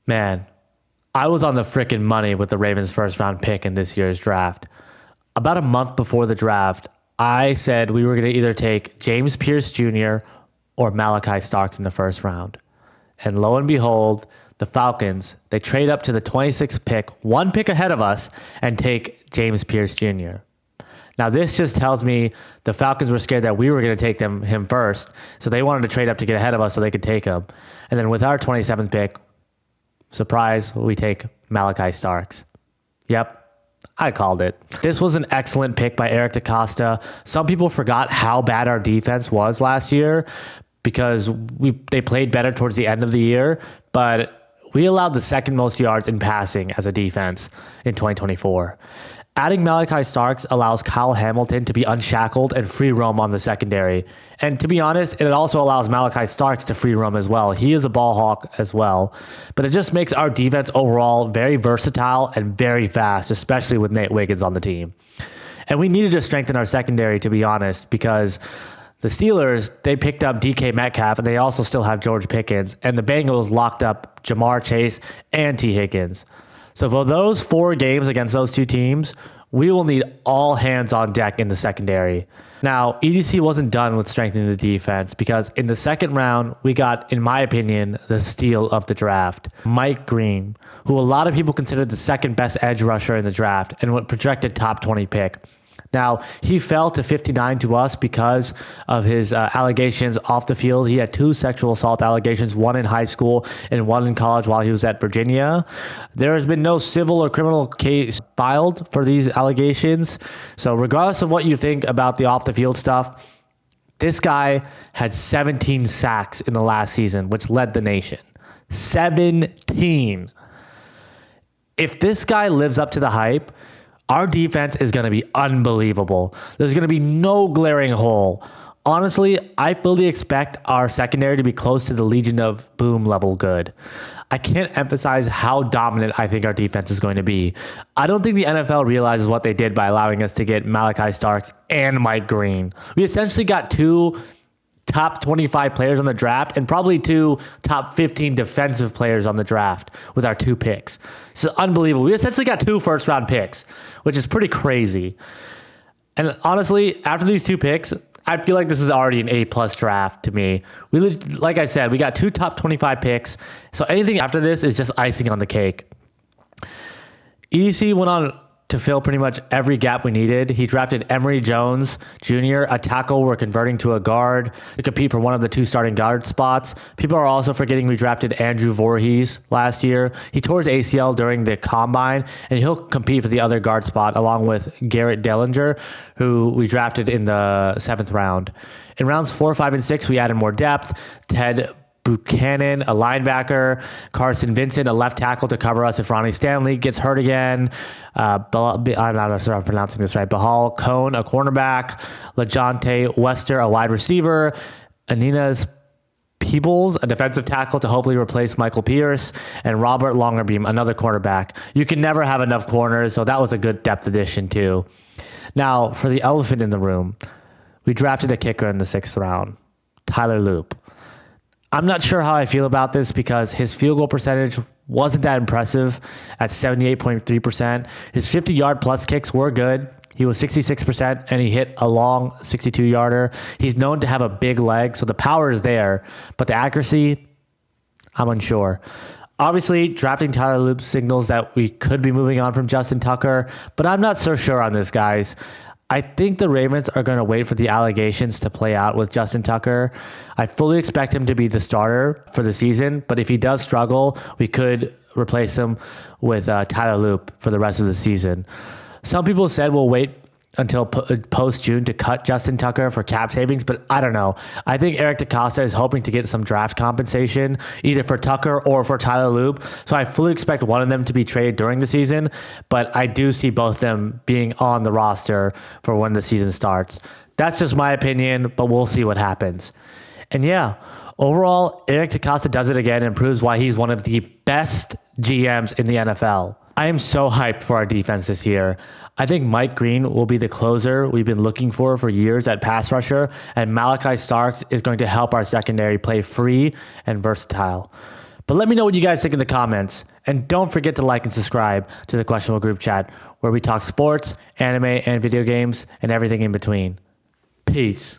Man, I was on the freaking money with the Ravens' first round pick in this year's draft. About a month before the draft, I said we were going to either take James Pierce Jr. or Malachi Starks in the first round. And lo and behold, the Falcons, they trade up to the 26th pick, one pick ahead of us, and take James Pierce Jr. Now, this just tells me the Falcons were scared that we were going to take him first, so they wanted to trade up to get ahead of us so they could take him. And then with our 27th pick, surprise, we take Malachi Starks. Yep, I called it. This was an excellent pick by Eric Decosta. Some people forgot how bad our defense was last year because they played better towards the end of the year, but we allowed the second most yards in passing as a defense in 2024. Adding Malachi Starks allows Kyle Hamilton to be unshackled and free roam on the secondary. And to be honest, it also allows Malachi Starks to free roam as well. He is a ball hawk as well. But it just makes our defense overall very versatile and very fast, especially with Nate Wiggins on the team. And we needed to strengthen our secondary, to be honest, because the Steelers, they picked up DK Metcalf, and they also still have George Pickens. And the Bengals locked up Jamar Chase and T. Higgins. So for those 4 games against those 2 teams, we will need all hands on deck in the secondary. Now, EDC wasn't done with strengthening the defense because in the second round, we got, in my opinion, the steal of the draft. Mike Green, who a lot of people considered the second best edge rusher in the draft and what projected top 20 pick. Now, he fell to 59 to us because of his allegations off the field. He had 2 sexual assault allegations, one in high school and one in college while he was at Virginia. There has been no civil or criminal case filed for these allegations. So regardless of what you think about the off the field stuff, this guy had 17 sacks in the last season, which led the nation. 17. If this guy lives up to the hype, our defense is going to be unbelievable. There's going to be no glaring hole. Honestly, I fully expect our secondary to be close to the Legion of Boom level good. I can't emphasize how dominant I think our defense is going to be. I don't think the NFL realizes what they did by allowing us to get Malachi Starks and Mike Green. We essentially got 2 top 25 players on the draft and probably 2 top 15 defensive players on the draft with our 2 picks. It's unbelievable. We essentially got 2 first-round picks, which is pretty crazy. And honestly, after these 2 picks, I feel like this is already an A-plus draft to me. Like I said, we got 2 top 25 picks, so anything after this is just icing on the cake. EDC went on to fill pretty much every gap we needed. He drafted Emory Jones Jr., a tackle we're converting to a guard to compete for one of the 2 starting guard spots. People are also forgetting we drafted Andrew Voorhees last year. He tore his ACL during the combine, and he'll compete for the other guard spot along with Garrett Dellinger, who we drafted in the 7th round. In rounds 4, 5, and 6, we added more depth. Ted Buchanan, a linebacker, Carson Vincent, a left tackle to cover us if Ronnie Stanley gets hurt again. I'm not sure I'm pronouncing this right. Bahal Cone, a cornerback. LaJonte Wester, a wide receiver. Aninas Peebles, a defensive tackle to hopefully replace Michael Pierce. And Robert Longerbeam, another cornerback. You can never have enough corners, so that was a good depth addition too. Now, for the elephant in the room, we drafted a kicker in the 6th round, Tyler Loop. I'm not sure how I feel about this because his field goal percentage wasn't that impressive at 78.3%. His 50-yard plus kicks were good. He was 66%, and he hit a long 62-yarder. He's known to have a big leg, so the power is there, but the accuracy, I'm unsure. Obviously, drafting Tyler Loop signals that we could be moving on from Justin Tucker, but I'm not so sure on this, guys. I think the Ravens are going to wait for the allegations to play out with Justin Tucker. I fully expect him to be the starter for the season, but if he does struggle, we could replace him with Tyler Loop for the rest of the season. Some people said we'll wait until post-June to cut Justin Tucker for cap savings, but I don't know. I think Eric Decosta is hoping to get some draft compensation either for Tucker or for Tyler Loop, so I fully expect one of them to be traded during the season, but I do see both of them being on the roster for when the season starts. That's just my opinion, but we'll see what happens. And yeah, overall, Eric Decosta does it again and proves why he's one of the best GMs in the NFL. I am so hyped for our defense this year. I think Mike Green will be the closer we've been looking for years at pass rusher, and Malachi Starks is going to help our secondary play free and versatile. But let me know what you guys think in the comments. And don't forget to like and subscribe to the Questionable Group Chat, where we talk sports, anime, and video games, and everything in between. Peace.